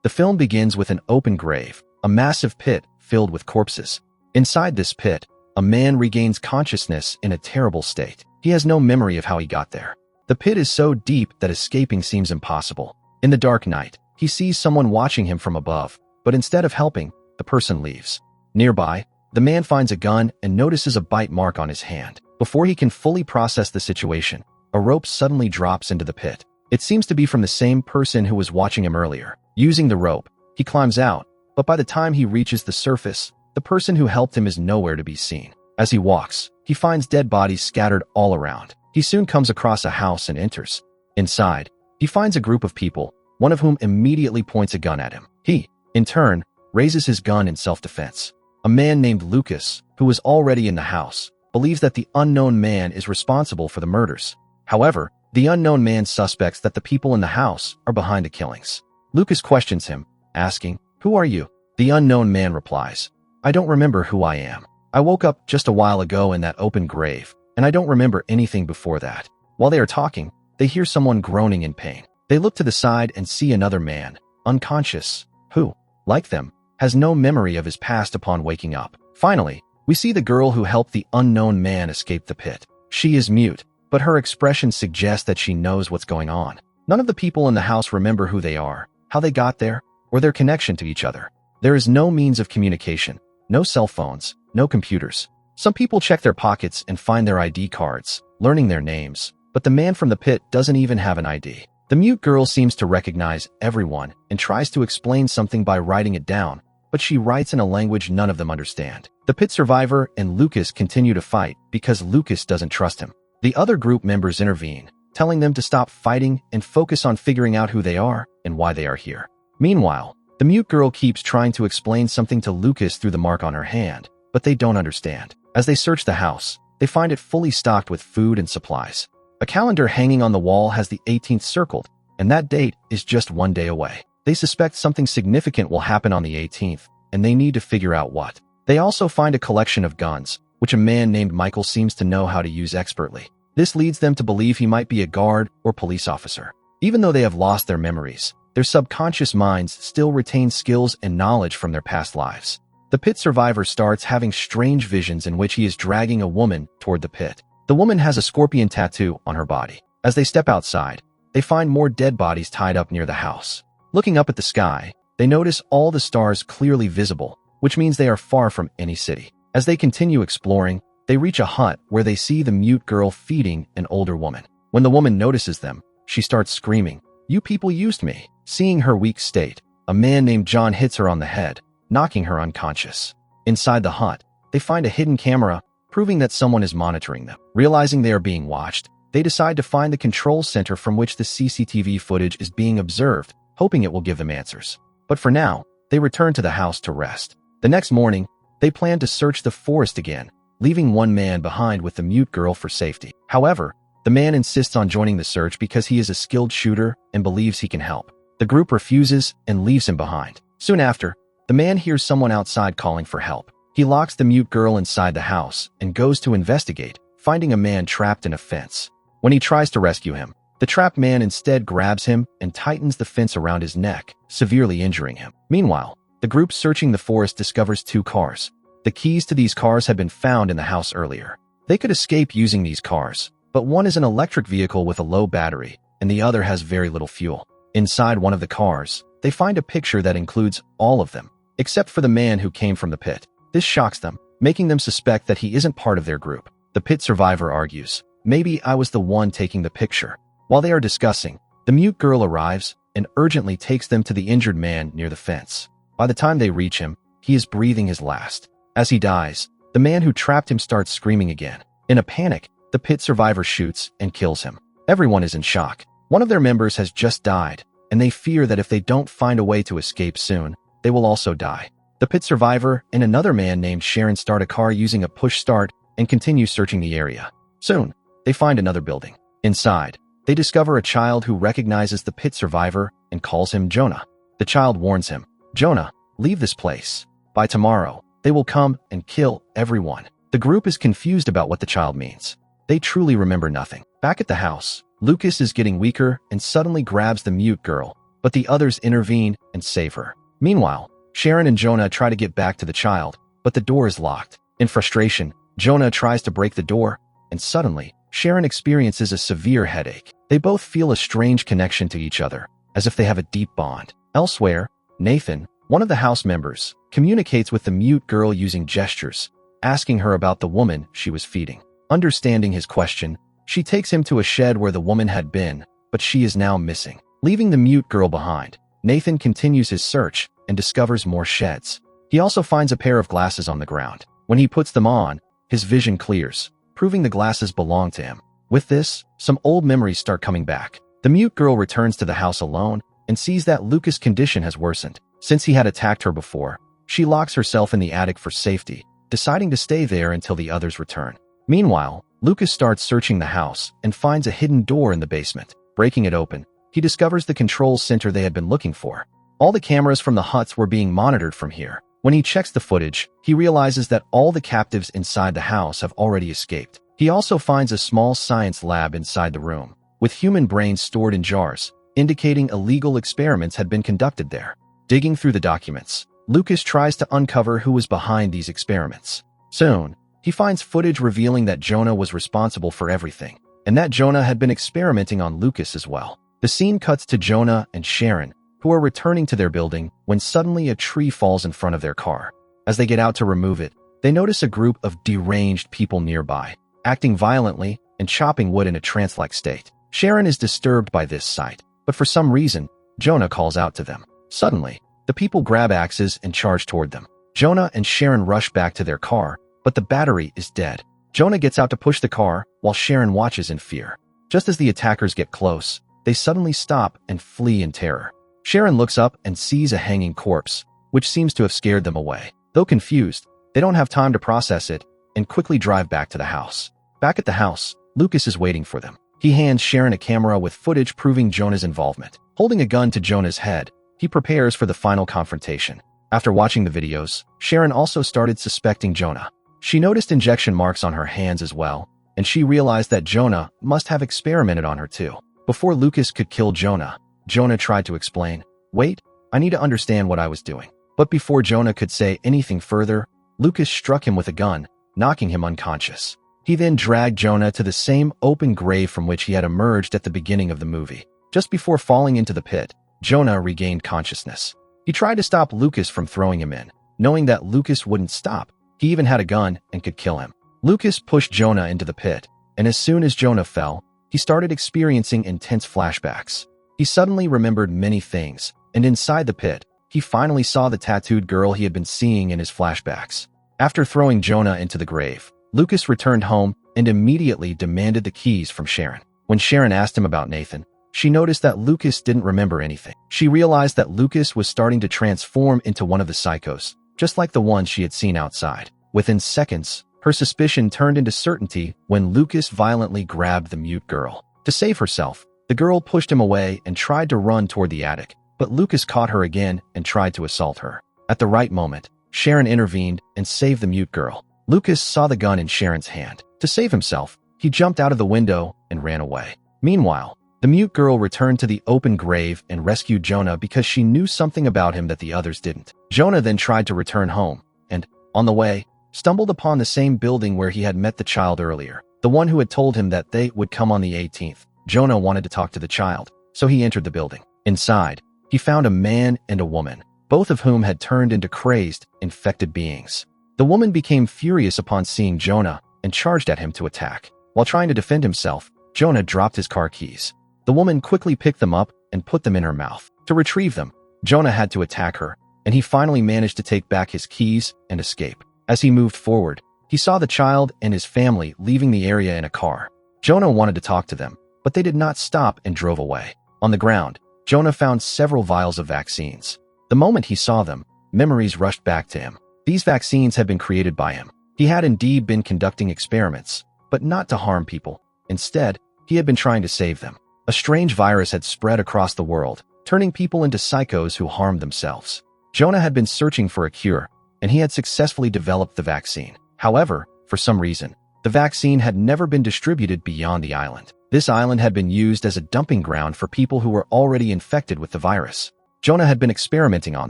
The film begins with an open grave, a massive pit filled with corpses. Inside this pit, a man regains consciousness in a terrible state. He has no memory of how he got there. The pit is so deep that escaping seems impossible. In the dark night, he sees someone watching him from above, but instead of helping, the person leaves. Nearby, the man finds a gun and notices a bite mark on his hand. Before he can fully process the situation, a rope suddenly drops into the pit. It seems to be from the same person who was watching him earlier. Using the rope, he climbs out, but by the time he reaches the surface, the person who helped him is nowhere to be seen. As he walks, he finds dead bodies scattered all around. He soon comes across a house and enters. Inside, he finds a group of people, one of whom immediately points a gun at him. He, in turn, raises his gun in self-defense. A man named Lucas, who was already in the house, believes that the unknown man is responsible for the murders. However, the unknown man suspects that the people in the house are behind the killings. Lucas questions him, asking, "Who are you?" The unknown man replies, "I don't remember who I am. I woke up just a while ago in that open grave, and I don't remember anything before that." While they are talking, they hear someone groaning in pain. They look to the side and see another man, unconscious, who, like them, has no memory of his past upon waking up. Finally, we see the girl who helped the unknown man escape the pit. She is mute, but her expression suggests that she knows what's going on. None of the people in the house remember who they are, how they got there, or their connection to each other. There is no means of communication, no cell phones, no computers. Some people check their pockets and find their ID cards, learning their names, but the man from the pit doesn't even have an ID. The mute girl seems to recognize everyone and tries to explain something by writing it down, but she writes in a language none of them understand. The pit survivor and Lucas continue to fight because Lucas doesn't trust him. The other group members intervene, telling them to stop fighting and focus on figuring out who they are and why they are here. Meanwhile, the mute girl keeps trying to explain something to Lucas through the mark on her hand, but they don't understand. As they search the house, they find it fully stocked with food and supplies. A calendar hanging on the wall has the 18th circled, and that date is just one day away. They suspect something significant will happen on the 18th, and they need to figure out what. They also find a collection of guns, which a man named Michael seems to know how to use expertly. This leads them to believe he might be a guard or police officer. Even though they have lost their memories, their subconscious minds still retain skills and knowledge from their past lives. The pit survivor starts having strange visions in which he is dragging a woman toward the pit. The woman has a scorpion tattoo on her body. As they step outside, they find more dead bodies tied up near the house. Looking up at the sky, they notice all the stars clearly visible, which means they are far from any city. As they continue exploring, they reach a hut where they see the mute girl feeding an older woman. When the woman notices them, she starts screaming, "You people used me." Seeing her weak state, a man named John hits her on the head, knocking her unconscious. Inside the hut, they find a hidden camera, proving that someone is monitoring them. Realizing they are being watched, they decide to find the control center from which the CCTV footage is being observed, hoping it will give them answers. But for now, they return to the house to rest. The next morning, they plan to search the forest again, leaving one man behind with the mute girl for safety. However, the man insists on joining the search because he is a skilled shooter and believes he can help. The group refuses and leaves him behind. Soon after, the man hears someone outside calling for help. He locks the mute girl inside the house and goes to investigate, finding a man trapped in a fence. When he tries to rescue him, the trapped man instead grabs him and tightens the fence around his neck, severely injuring him. Meanwhile, the group searching the forest discovers 2 cars. The keys to these cars had been found in the house earlier. They could escape using these cars, but one is an electric vehicle with a low battery, and the other has very little fuel. Inside one of the cars, they find a picture that includes all of them, except for the man who came from the pit. This shocks them, making them suspect that he isn't part of their group. The pit survivor argues, "Maybe I was the one taking the picture." While they are discussing, the mute girl arrives and urgently takes them to the injured man near the fence. By the time they reach him, he is breathing his last. As he dies, the man who trapped him starts screaming again. In a panic, the pit survivor shoots and kills him. Everyone is in shock. One of their members has just died, and they fear that if they don't find a way to escape soon, they will also die. The pit survivor and another man named Sharon start a car using a push start and continue searching the area. Soon, they find another building. Inside, they discover a child who recognizes the pit survivor and calls him Jonah. The child warns him, "Jonah, leave this place. By tomorrow, they will come and kill everyone." The group is confused about what the child means. They truly remember nothing. Back at the house, Lucas is getting weaker and suddenly grabs the mute girl, but the others intervene and save her. Meanwhile, Sharon and Jonah try to get back to the child, but the door is locked. In frustration, Jonah tries to break the door, and suddenly, Sharon experiences a severe headache. They both feel a strange connection to each other, as if they have a deep bond. Elsewhere, Nathan, one of the house members, communicates with the mute girl using gestures, asking her about the woman she was feeding. Understanding his question, she takes him to a shed where the woman had been, but she is now missing. Leaving the mute girl behind, Nathan continues his search and discovers more sheds. He also finds a pair of glasses on the ground. When he puts them on, his vision clears, proving the glasses belong to him. With this, some old memories start coming back. The mute girl returns to the house alone and sees that Lucas' condition has worsened. Since he had attacked her before, she locks herself in the attic for safety, deciding to stay there until the others return. Meanwhile, Lucas starts searching the house and finds a hidden door in the basement. Breaking it open, he discovers the control center they had been looking for. All the cameras from the huts were being monitored from here. When he checks the footage, he realizes that all the captives inside the house have already escaped. He also finds a small science lab inside the room, with human brains stored in jars, indicating illegal experiments had been conducted there. Digging through the documents, Lucas tries to uncover who was behind these experiments. Soon, he finds footage revealing that Jonah was responsible for everything, and that Jonah had been experimenting on Lucas as well. The scene cuts to Jonah and Sharon, who are returning to their building when suddenly a tree falls in front of their car. As they get out to remove it, they notice a group of deranged people nearby, acting violently and chopping wood in a trance-like state. Sharon is disturbed by this sight, but for some reason, Jonah calls out to them. Suddenly, the people grab axes and charge toward them. Jonah and Sharon rush back to their car, but the battery is dead. Jonah gets out to push the car, while Sharon watches in fear. Just as the attackers get close, they suddenly stop and flee in terror. Sharon looks up and sees a hanging corpse, which seems to have scared them away. Though confused, they don't have time to process it and quickly drive back to the house. Back at the house, Lucas is waiting for them. He hands Sharon a camera with footage proving Jonah's involvement. Holding a gun to Jonah's head, he prepares for the final confrontation. After watching the videos, Sharon also started suspecting Jonah. She noticed injection marks on her hands as well, and she realized that Jonah must have experimented on her too. Before Lucas could kill Jonah, Jonah tried to explain, "Wait, I need to understand what I was doing." But before Jonah could say anything further, Lucas struck him with a gun, knocking him unconscious. He then dragged Jonah to the same open grave from which he had emerged at the beginning of the movie. Just before falling into the pit, Jonah regained consciousness. He tried to stop Lucas from throwing him in, knowing that Lucas wouldn't stop. He even had a gun and could kill him. Lucas pushed Jonah into the pit, and as soon as Jonah fell, he started experiencing intense flashbacks. He suddenly remembered many things, and inside the pit, he finally saw the tattooed girl he had been seeing in his flashbacks. After throwing Jonah into the grave, Lucas returned home and immediately demanded the keys from Sharon. When Sharon asked him about Nathan, she noticed that Lucas didn't remember anything. She realized that Lucas was starting to transform into one of the psychos, just like the one she had seen outside. Within seconds, her suspicion turned into certainty when Lucas violently grabbed the mute girl. To save herself, the girl pushed him away and tried to run toward the attic, but Lucas caught her again and tried to assault her. At the right moment, Sharon intervened and saved the mute girl. Lucas saw the gun in Sharon's hand. To save himself, he jumped out of the window and ran away. Meanwhile, the mute girl returned to the open grave and rescued Jonah because she knew something about him that the others didn't. Jonah then tried to return home and, on the way, stumbled upon the same building where he had met the child earlier, the one who had told him that they would come on the 18th. Jonah wanted to talk to the child, so he entered the building. Inside, he found a man and a woman, both of whom had turned into crazed, infected beings. The woman became furious upon seeing Jonah and charged at him to attack. While trying to defend himself, Jonah dropped his car keys. The woman quickly picked them up and put them in her mouth. To retrieve them, Jonah had to attack her, and he finally managed to take back his keys and escape. As he moved forward, he saw the child and his family leaving the area in a car. Jonah wanted to talk to them, but they did not stop and drove away. On the ground, Jonah found several vials of vaccines. The moment he saw them, memories rushed back to him. These vaccines had been created by him. He had indeed been conducting experiments, but not to harm people. Instead, he had been trying to save them. A strange virus had spread across the world, turning people into psychos who harmed themselves. Jonah had been searching for a cure, and he had successfully developed the vaccine. However, for some reason, the vaccine had never been distributed beyond the island. This island had been used as a dumping ground for people who were already infected with the virus. Jonah had been experimenting on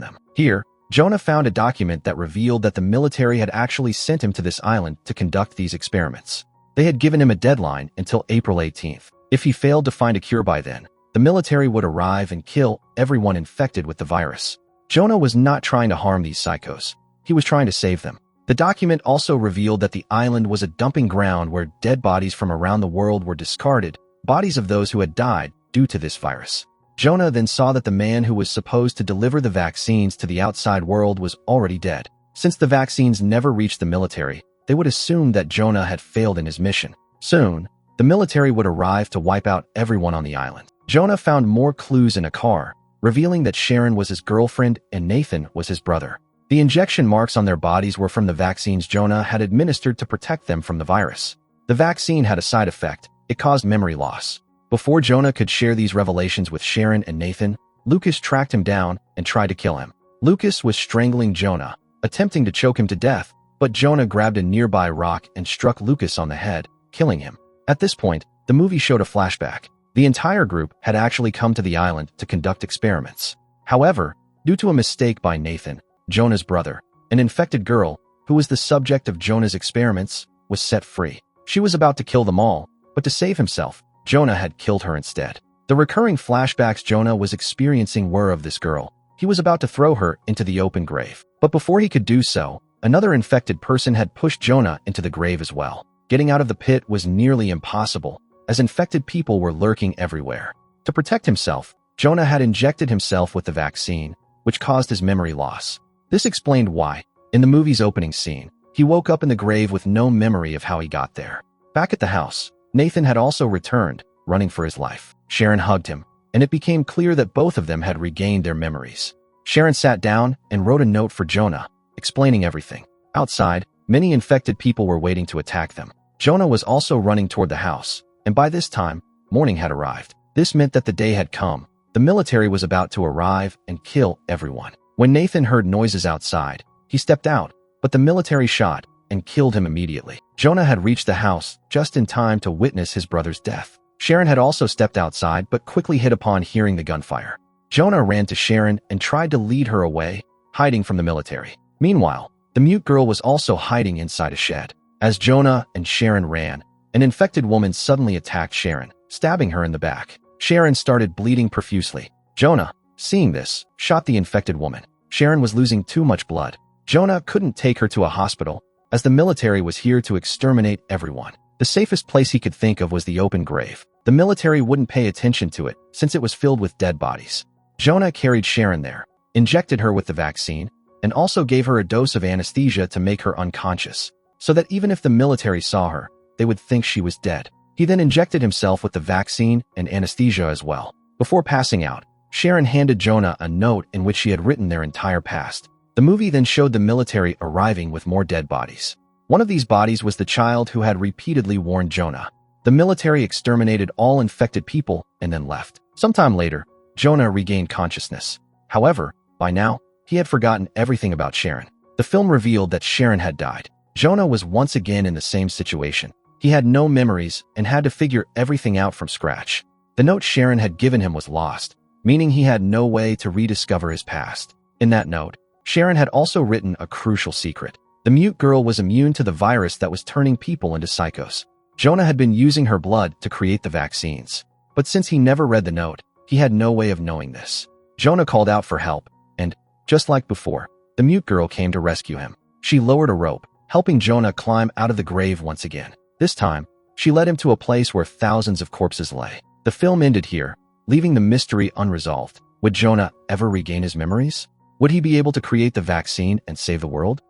them. Here, Jonah found a document that revealed that the military had actually sent him to this island to conduct these experiments. They had given him a deadline until April 18th. If he failed to find a cure by then, the military would arrive and kill everyone infected with the virus. Jonah was not trying to harm these psychos. He was trying to save them. The document also revealed that the island was a dumping ground where dead bodies from around the world were discarded, bodies of those who had died due to this virus. Jonah then saw that the man who was supposed to deliver the vaccines to the outside world was already dead. Since the vaccines never reached the military, they would assume that Jonah had failed in his mission. Soon, the military would arrive to wipe out everyone on the island. Jonah found more clues in a car, revealing that Sharon was his girlfriend and Nathan was his brother. The injection marks on their bodies were from the vaccines Jonah had administered to protect them from the virus. The vaccine had a side effect. It caused memory loss. Before Jonah could share these revelations with Sharon and Nathan, Lucas tracked him down and tried to kill him. Lucas was strangling Jonah, attempting to choke him to death, but Jonah grabbed a nearby rock and struck Lucas on the head, killing him. At this point, the movie showed a flashback. The entire group had actually come to the island to conduct experiments. However, due to a mistake by Nathan, Jonah's brother, an infected girl, who was the subject of Jonah's experiments, was set free. She was about to kill them all, but to save himself, Jonah had killed her instead. The recurring flashbacks Jonah was experiencing were of this girl. He was about to throw her into the open grave. But before he could do so, another infected person had pushed Jonah into the grave as well. Getting out of the pit was nearly impossible, as infected people were lurking everywhere. To protect himself, Jonah had injected himself with the vaccine, which caused his memory loss. This explained why, in the movie's opening scene, he woke up in the grave with no memory of how he got there. Back at the house, Nathan had also returned, running for his life. Sharon hugged him, and it became clear that both of them had regained their memories. Sharon sat down and wrote a note for Jonah, explaining everything. Outside, many infected people were waiting to attack them. Jonah was also running toward the house, and by this time, morning had arrived. This meant that the day had come. The military was about to arrive and kill everyone. When Nathan heard noises outside, he stepped out, but the military shot and killed him immediately. Jonah had reached the house just in time to witness his brother's death. Sharon had also stepped outside but quickly hid upon hearing the gunfire. Jonah ran to Sharon and tried to lead her away, hiding from the military. Meanwhile, the mute girl was also hiding inside a shed. As Jonah and Sharon ran, an infected woman suddenly attacked Sharon, stabbing her in the back. Sharon started bleeding profusely. Jonah, seeing this, shot the infected woman. Sharon was losing too much blood. Jonah couldn't take her to a hospital, as the military was here to exterminate everyone. The safest place he could think of was the open grave. The military wouldn't pay attention to it, since it was filled with dead bodies. Jonah carried Sharon there, injected her with the vaccine, and also gave her a dose of anesthesia to make her unconscious, so that even if the military saw her, they would think she was dead. He then injected himself with the vaccine and anesthesia as well. Before passing out, Sharon handed Jonah a note in which she had written their entire past. The movie then showed the military arriving with more dead bodies. One of these bodies was the child who had repeatedly warned Jonah. The military exterminated all infected people and then left. Sometime later, Jonah regained consciousness. However, by now, he had forgotten everything about Sharon. The film revealed that Sharon had died. Jonah was once again in the same situation. He had no memories and had to figure everything out from scratch. The note Sharon had given him was lost, meaning he had no way to rediscover his past. In that note, Sharon had also written a crucial secret. The mute girl was immune to the virus that was turning people into psychos. Jonah had been using her blood to create the vaccines. But since he never read the note, he had no way of knowing this. Jonah called out for help, and, just like before, the mute girl came to rescue him. She lowered a rope, helping Jonah climb out of the grave once again. This time, she led him to a place where thousands of corpses lay. The film ended here, leaving the mystery unresolved. Would Jonah ever regain his memories? Would he be able to create the vaccine and save the world?